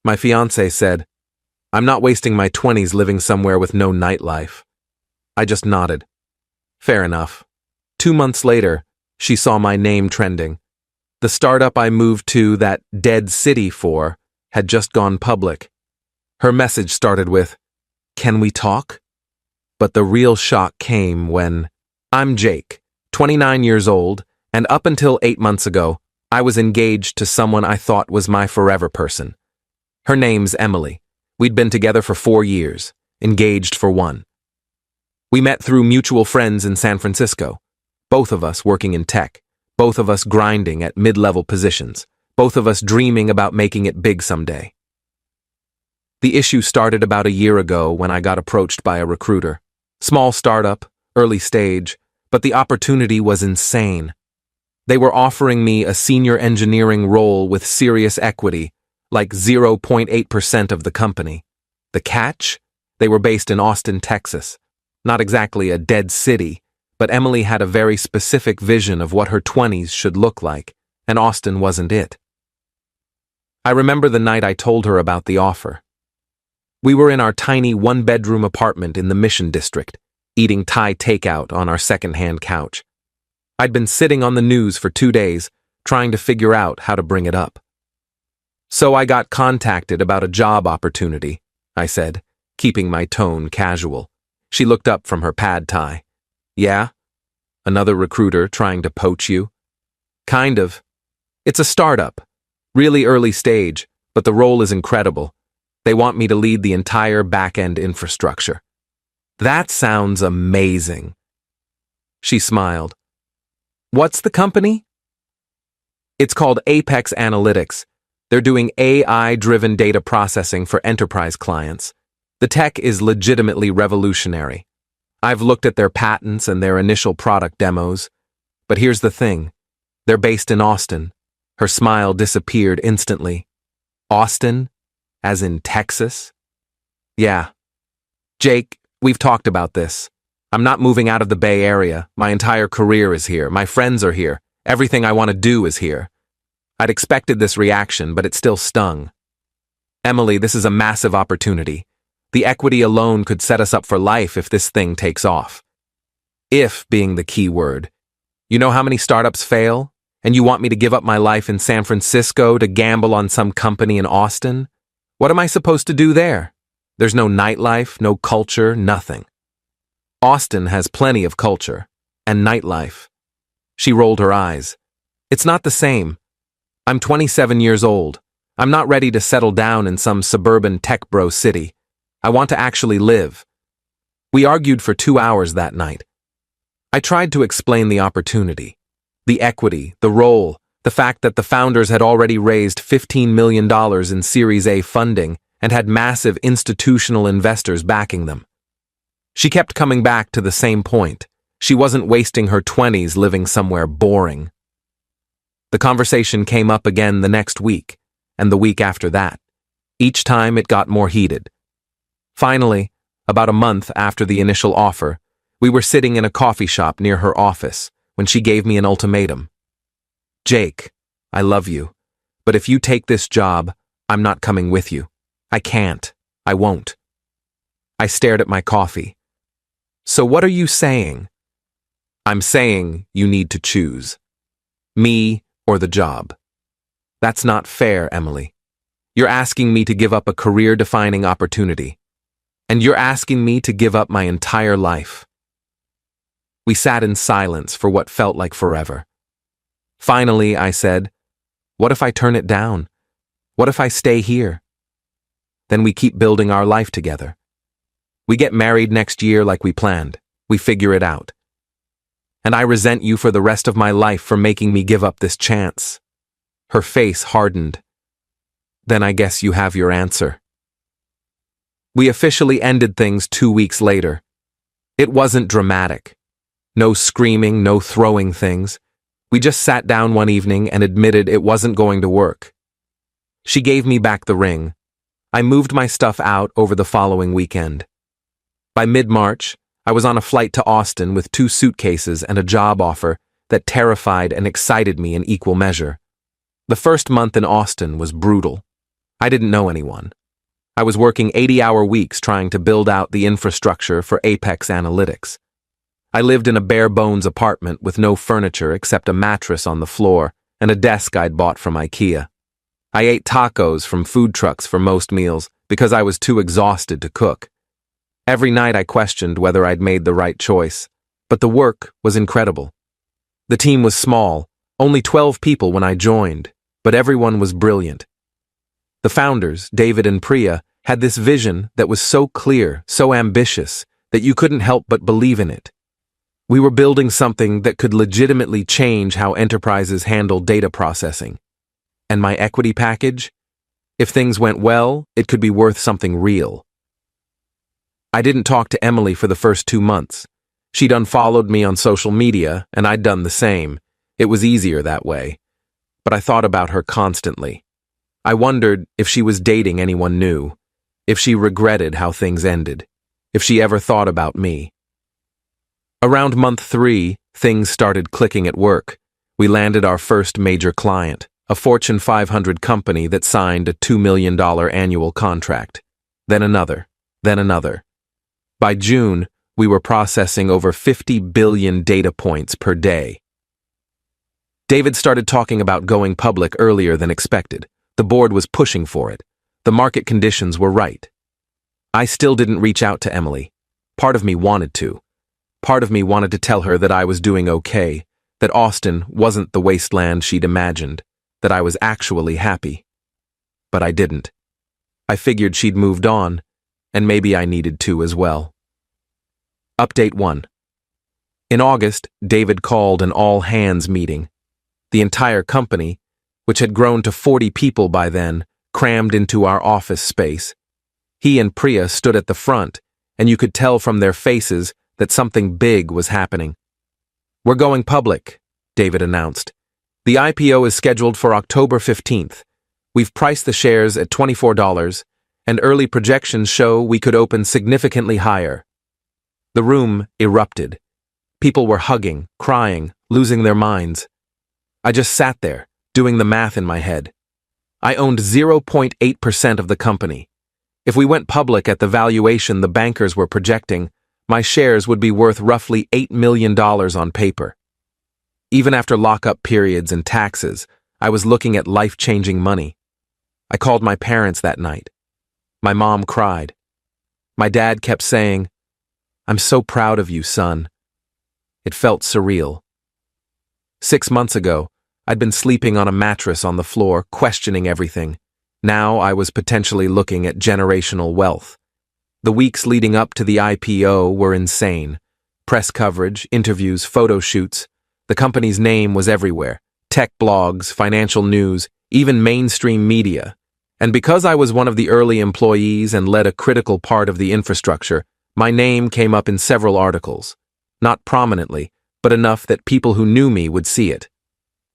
My fiancée said, "I'm not wasting my 20s living somewhere with no nightlife." I just nodded. Fair enough. 2 months later, she saw my name trending. The startup I moved to that dead city for had just gone public. Her message started with, "Can we talk?" But the real shock came when I'm Jake, 29 years old, and up until 8 months ago, I was engaged to someone I thought was my forever person. Her name's Emily. We'd been together for 4 years, engaged for 1. We met through mutual friends in San Francisco, both of us working in tech, both of us grinding at mid-level positions, both of us dreaming about making it big someday. The issue started about a year ago when I got approached by a recruiter. Small startup, early stage, but the opportunity was insane. They were offering me a senior engineering role with serious equity, like 0.8% of the company. The catch? They were based in Austin, Texas. Not exactly a dead city, but Emily had a very specific vision of what her 20s should look like, and Austin wasn't it. I remember the night I told her about the offer. We were in our tiny one-bedroom apartment in the Mission District, eating Thai takeout on our second-hand couch. I'd been sitting on the news for 2 days, trying to figure out how to bring it up. "So I got contacted about a job opportunity," I said, keeping my tone casual. She looked up from her pad thai. "Yeah? Another recruiter trying to poach you?" "Kind of. It's a startup. Really early stage, but the role is incredible. They want me to lead the entire back-end infrastructure." "That sounds amazing." She smiled. "What's the company?" "It's called Apex Analytics. They're doing AI-driven data processing for enterprise clients. The tech is legitimately revolutionary. I've looked at their patents and their initial product demos. But here's the thing. They're based in Austin." Her smile disappeared instantly. "Austin? As in Texas?" "Yeah. Jake, we've talked about this. I'm not moving out of the Bay Area. My entire career is here. My friends are here. Everything I want to do is here." I'd expected this reaction, but it still stung. "Emily, this is a massive opportunity. The equity alone could set us up for life if this thing takes off." If being the key word. You know how many startups fail? And you want me to give up my life in San Francisco to gamble on some company in Austin? What am I supposed to do there? There's no nightlife, no culture, nothing. Austin has plenty of culture. And nightlife. She rolled her eyes. "It's not the same. I'm 27 years old. I'm not ready to settle down in some suburban tech bro city. I want to actually live." We argued for 2 hours that night. I tried to explain the opportunity, the equity, the role, the fact that the founders had already raised $15 million in Series A funding and had massive institutional investors backing them. She kept coming back to the same point. She wasn't wasting her 20s living somewhere boring. The conversation came up again the next week, and the week after that. Each time it got more heated. Finally, about a month after the initial offer, we were sitting in a coffee shop near her office when she gave me an ultimatum. "Jake, I love you, but if you take this job, I'm not coming with you. I can't. I won't." I stared at my coffee. "So what are you saying?" "I'm saying you need to choose. Me or the job. That's not fair, Emily. You're asking me to give up a career-defining opportunity. And you're asking me to give up my entire life." We sat in silence for what felt like forever. Finally, I said, "What if I turn it down? What if I stay here? Then we keep building our life together. We get married next year like we planned. We figure it out. And I resent you for the rest of my life for making me give up this chance." Her face hardened. "Then I guess you have your answer." We officially ended things 2 weeks later. It wasn't dramatic. No screaming, no throwing things. We just sat down one evening and admitted it wasn't going to work. She gave me back the ring. I moved my stuff out over the following weekend. By mid-March, I was on a flight to Austin with 2 suitcases and a job offer that terrified and excited me in equal measure. The first month in Austin was brutal. I didn't know anyone. I was working 80-hour weeks trying to build out the infrastructure for Apex Analytics. I lived in a bare-bones apartment with no furniture except a mattress on the floor and a desk I'd bought from IKEA. I ate tacos from food trucks for most meals because I was too exhausted to cook. Every night I questioned whether I'd made the right choice, but the work was incredible. The team was small, only 12 people when I joined, but everyone was brilliant. The founders, David and Priya, had this vision that was so clear, so ambitious, that you couldn't help but believe in it. We were building something that could legitimately change how enterprises handle data processing. And my equity package? If things went well, it could be worth something real. I didn't talk to Emily for the first 2 months. She'd unfollowed me on social media, and I'd done the same. It was easier that way. But I thought about her constantly. I wondered if she was dating anyone new, if she regretted how things ended, if she ever thought about me. Around month 3, things started clicking at work. We landed our first major client, a Fortune 500 company that signed a $2 million annual contract. Then another, then another. By June, we were processing over 50 billion data points per day. David started talking about going public earlier than expected. The board was pushing for it. The market conditions were right. I still didn't reach out to Emily. Part of me wanted to. Part of me wanted to tell her that I was doing okay, that Austin wasn't the wasteland she'd imagined, that I was actually happy. But I didn't. I figured she'd moved on, and maybe I needed to as well. Update 1. In August, David called an all-hands meeting. The entire company, which had grown to 40 people by then, crammed into our office space. He and Priya stood at the front, and you could tell from their faces that something big was happening. "We're going public," David announced. "The IPO is scheduled for October 15th. We've priced the shares at $24, and early projections show we could open significantly higher." The room erupted. People were hugging, crying, losing their minds. I just sat there, doing the math in my head. I owned 0.8% of the company. If we went public at the valuation the bankers were projecting, my shares would be worth roughly $8 million on paper. Even after lockup periods and taxes, I was looking at life-changing money. I called my parents that night. My mom cried. My dad kept saying, "I'm so proud of you, son." It felt surreal. 6 months ago, I'd been sleeping on a mattress on the floor, questioning everything. Now I was potentially looking at generational wealth. The weeks leading up to the IPO were insane. Press coverage, interviews, photo shoots. The company's name was everywhere. Tech blogs, financial news, even mainstream media. And because I was one of the early employees and led a critical part of the infrastructure, my name came up in several articles. Not prominently, but enough that people who knew me would see it.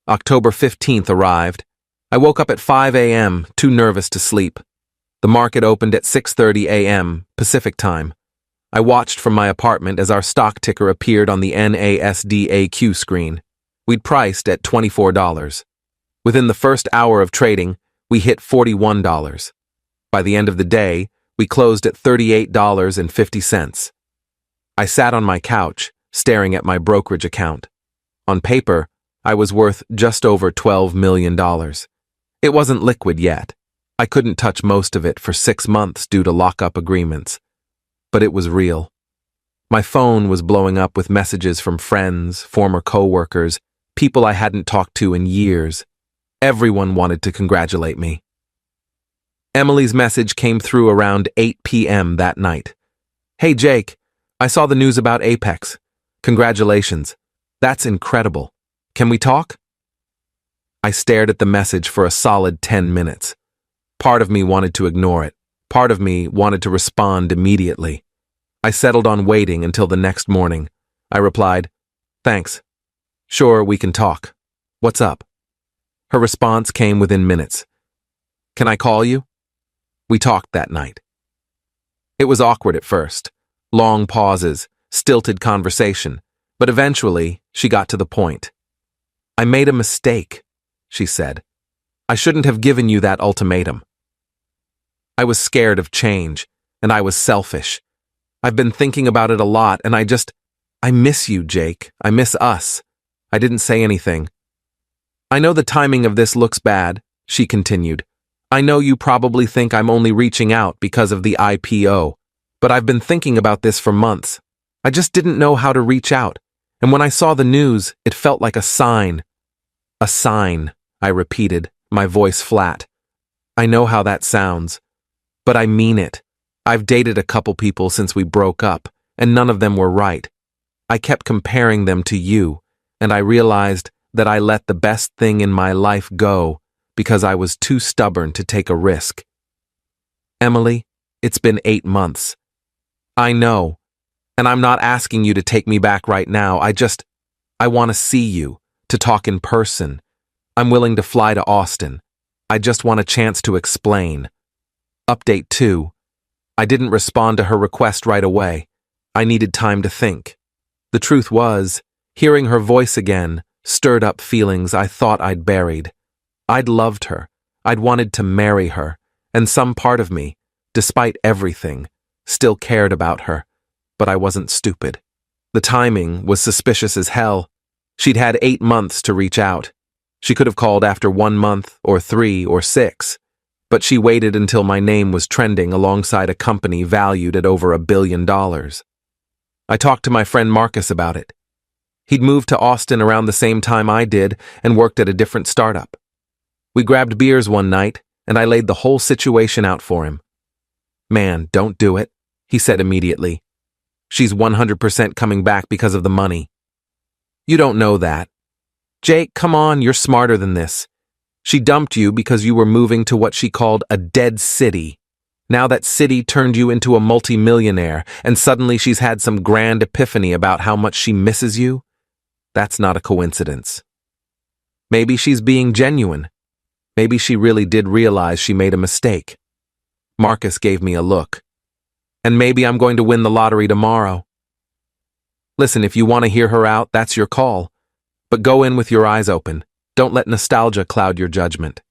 October 15th arrived. I woke up at 5 a.m., too nervous to sleep. The market opened at 6:30 a.m., Pacific time. I watched from my apartment as our stock ticker appeared on the NASDAQ screen. We'd priced at $24. Within the first hour of trading, we hit $41. By the end of the day, we closed at $38.50. I sat on my couch, staring at my brokerage account. On paper, I was worth just over $12 million. It wasn't liquid yet. I couldn't touch most of it for 6 months due to lockup agreements. But it was real. My phone was blowing up with messages from friends, former co-workers, people I hadn't talked to in years. Everyone wanted to congratulate me. Emily's message came through around 8 p.m. that night. "Hey Jake, I saw the news about Apex. Congratulations. That's incredible. Can we talk?" I stared at the message for a solid 10 minutes. Part of me wanted to ignore it. Part of me wanted to respond immediately. I settled on waiting until the next morning. I replied, "Thanks. Sure, we can talk. What's up?" Her response came within minutes. "Can I call you?" We talked that night. It was awkward at first. Long pauses, stilted conversation, but eventually she got to the point. "I made a mistake," she said. "I shouldn't have given you that ultimatum." I was scared of change, and I was selfish. I've been thinking about it a lot, and I miss you, Jake. I miss us. I didn't say anything. I know the timing of this looks bad, she continued. I know you probably think I'm only reaching out because of the IPO, but I've been thinking about this for months. I just didn't know how to reach out, and when I saw the news, it felt like a sign. A sign, I repeated, my voice flat. I know how that sounds, but I mean it. I've dated a couple people since we broke up, and none of them were right. I kept comparing them to you, and I realized that I let the best thing in my life go because I was too stubborn to take a risk. Emily, it's been 8 months. I know, and I'm not asking you to take me back right now. I want to see you, to talk in person. I'm willing to fly to Austin. I just want a chance to explain. Update 2. I didn't respond to her request right away. I needed time to think. The truth was, hearing her voice again stirred up feelings I thought I'd buried. I'd loved her. I'd wanted to marry her, and some part of me, despite everything, still cared about her, but I wasn't stupid. The timing was suspicious as hell. She'd had 8 months to reach out. She could have called after 1 month, or 3, or 6, but she waited until my name was trending alongside a company valued at over $1 billion. I talked to my friend Marcus about it. He'd moved to Austin around the same time I did and worked at a different startup. We grabbed beers one night, and I laid the whole situation out for him. Man, don't do it, he said immediately. She's 100% coming back because of the money. You don't know that. Jake, come on, you're smarter than this. She dumped you because you were moving to what she called a dead city. Now that city turned you into a multimillionaire, and suddenly she's had some grand epiphany about how much she misses you? That's not a coincidence. Maybe she's being genuine. Maybe she really did realize she made a mistake. Marcus gave me a look. And maybe I'm going to win the lottery tomorrow. Listen, if you want to hear her out, that's your call. But go in with your eyes open. Don't let nostalgia cloud your judgment.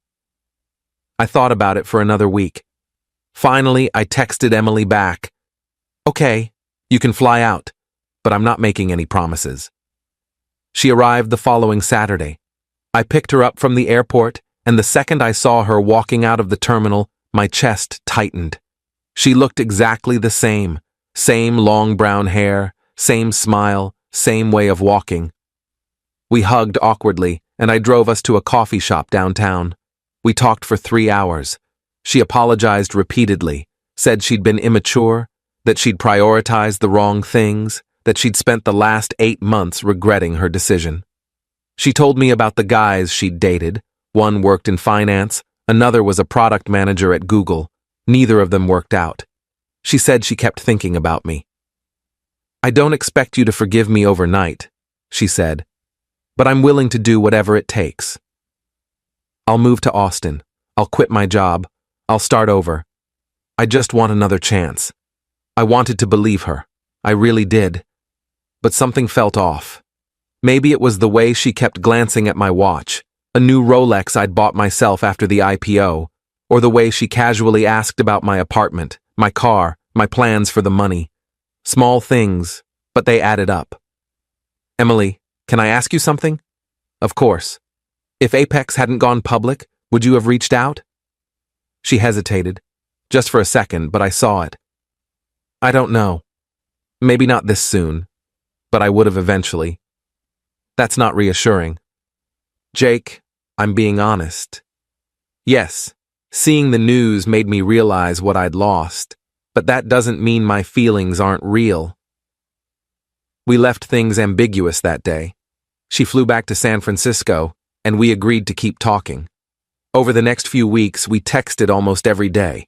I thought about it for another week. Finally, I texted Emily back. Okay, you can fly out, but I'm not making any promises. She arrived the following Saturday. I picked her up from the airport, and the second I saw her walking out of the terminal, my chest tightened. She looked exactly the same long brown hair, same smile, same way of walking. We hugged awkwardly, and I drove us to a coffee shop downtown. We talked for 3 hours. She apologized repeatedly, said she'd been immature, that she'd prioritized the wrong things, that she'd spent the last 8 months regretting her decision. She told me about the guys she'd dated. One worked in finance, another was a product manager at Google. Neither of them worked out. She said she kept thinking about me. I don't expect you to forgive me overnight, she said, but I'm willing to do whatever it takes. I'll move to Austin. I'll quit my job. I'll start over. I just want another chance. I wanted to believe her. I really did. But something felt off. Maybe it was the way she kept glancing at my watch, a new Rolex I'd bought myself after the IPO, or the way she casually asked about my apartment, my car, my plans for the money. Small things, but they added up. Emily, can I ask you something? Of course. If Apex hadn't gone public, would you have reached out? She hesitated, just for a second, but I saw it. I don't know. Maybe not this soon, but I would have eventually. That's not reassuring. Jake, I'm being honest. Yes, seeing the news made me realize what I'd lost, but that doesn't mean my feelings aren't real. We left things ambiguous that day. She flew back to San Francisco, and we agreed to keep talking. Over the next few weeks, we texted almost every day.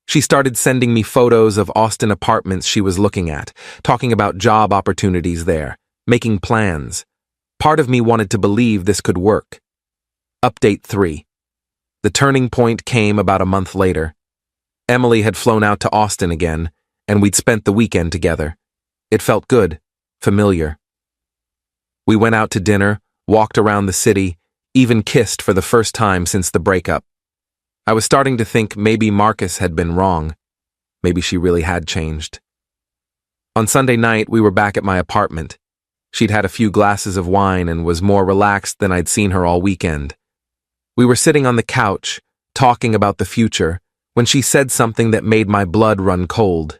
She started sending me photos of Austin apartments she was looking at, talking about job opportunities there, making plans. Part of me wanted to believe this could work. Update 3. The turning point came about a month later. Emily had flown out to Austin again, and we'd spent the weekend together. It felt good, familiar. We went out to dinner, walked around the city, even kissed for the first time since the breakup. I was starting to think maybe Marcus had been wrong. Maybe she really had changed. On Sunday night, we were back at my apartment. She'd had a few glasses of wine and was more relaxed than I'd seen her all weekend. We were sitting on the couch, talking about the future, when she said something that made my blood run cold.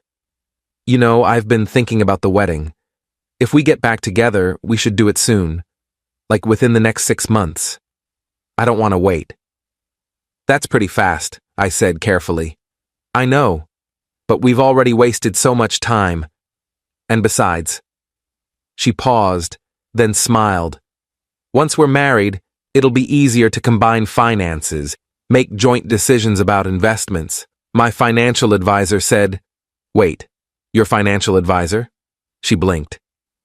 You know, I've been thinking about the wedding. If we get back together, we should do it soon. Like within the next 6 months. I don't want to wait. That's pretty fast, I said carefully. I know, but we've already wasted so much time. And besides. She paused, then smiled. Once we're married, it'll be easier to combine finances, make joint decisions about investments. My financial advisor said, Wait, your financial advisor? She blinked.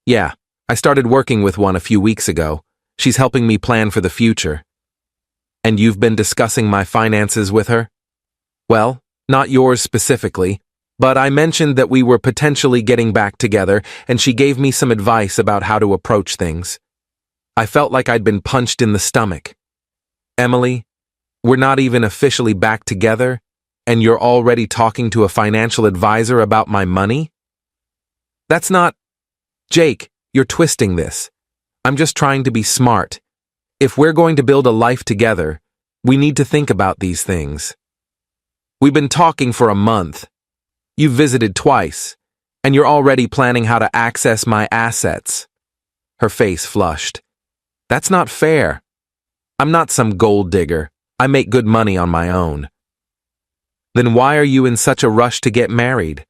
Yeah, I started working with one a few weeks ago. She's helping me plan for the future. And you've been discussing my finances with her? Well, not yours specifically, but I mentioned that we were potentially getting back together, and she gave me some advice about how to approach things. I felt like I'd been punched in the stomach. Emily, we're not even officially back together, and you're already talking to a financial advisor about my money? That's not... Jake, you're twisting this. I'm just trying to be smart. If we're going to build a life together, we need to think about these things. We've been talking for a month. You've visited twice, and you're already planning how to access my assets. Her face flushed. That's not fair. I'm not some gold digger. I make good money on my own. Then why are you in such a rush to get married?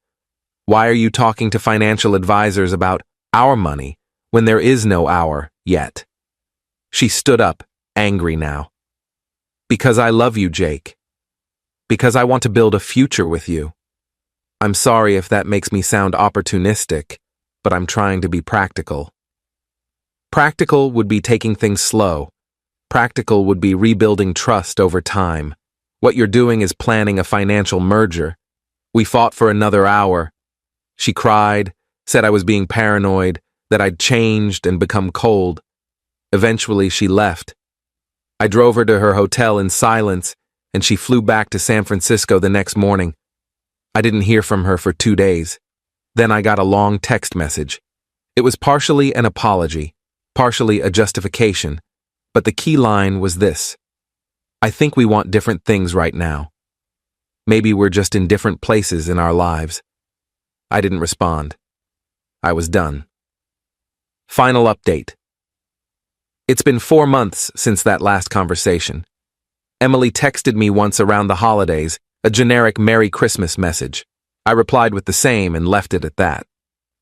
Why are you talking to financial advisors about our money when there is no our yet? She stood up, angry now. Because I love you, Jake. Because I want to build a future with you. I'm sorry if that makes me sound opportunistic, but I'm trying to be practical. Practical would be taking things slow. Practical would be rebuilding trust over time. What you're doing is planning a financial merger. We fought for another hour. She cried, said I was being paranoid, that I'd changed and become cold. Eventually, she left. I drove her to her hotel in silence, and she flew back to San Francisco the next morning. I didn't hear from her for 2 days. Then I got a long text message. It was partially an apology, partially a justification, but the key line was this. I think we want different things right now. Maybe we're just in different places in our lives. I didn't respond. I was done. Final update. It's been 4 months since that last conversation. Emily texted me once around the holidays, a generic Merry Christmas message. I replied with the same and left it at that.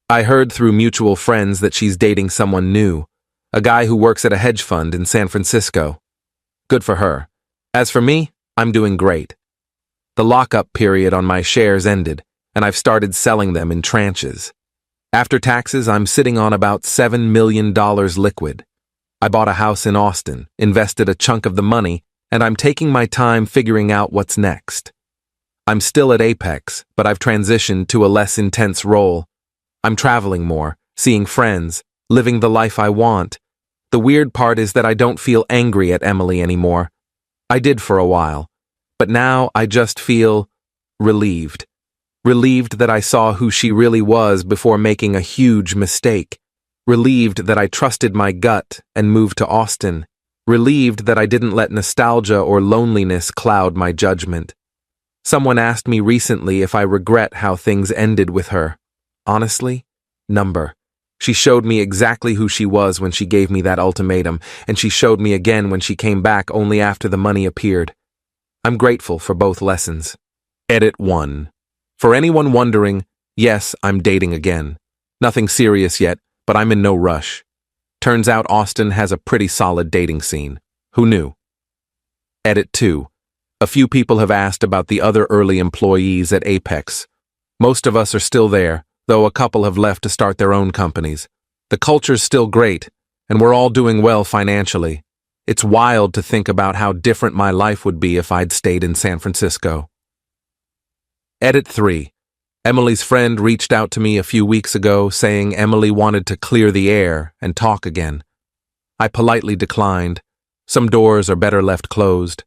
I heard through mutual friends that she's dating someone new, a guy who works at a hedge fund in San Francisco. Good for her. As for me, I'm doing great. The lockup period on my shares ended, and I've started selling them in tranches. After taxes, I'm sitting on about $7 million liquid. I bought a house in Austin, invested a chunk of the money, and I'm taking my time figuring out what's next. I'm still at Apex, but I've transitioned to a less intense role. I'm traveling more, seeing friends, living the life I want. The weird part is that I don't feel angry at Emily anymore. I did for a while, but now I just feel relieved. Relieved that I saw who she really was before making a huge mistake. Relieved that I trusted my gut and moved to Austin. Relieved that I didn't let nostalgia or loneliness cloud my judgment. Someone asked me recently if I regret how things ended with her. Honestly, number. She showed me exactly who she was when she gave me that ultimatum, and she showed me again when she came back only after the money appeared. I'm grateful for both lessons. Edit 1. For anyone wondering, yes, I'm dating again. Nothing serious yet, but I'm in no rush. Turns out Austin has a pretty solid dating scene. Who knew? Edit 2. A few people have asked about the other early employees at Apex. Most of us are still there, though a couple have left to start their own companies. The culture's still great, and we're all doing well financially. It's wild to think about how different my life would be if I'd stayed in San Francisco. Edit 3. Emily's friend reached out to me a few weeks ago saying Emily wanted to clear the air and talk again. I politely declined. Some doors are better left closed.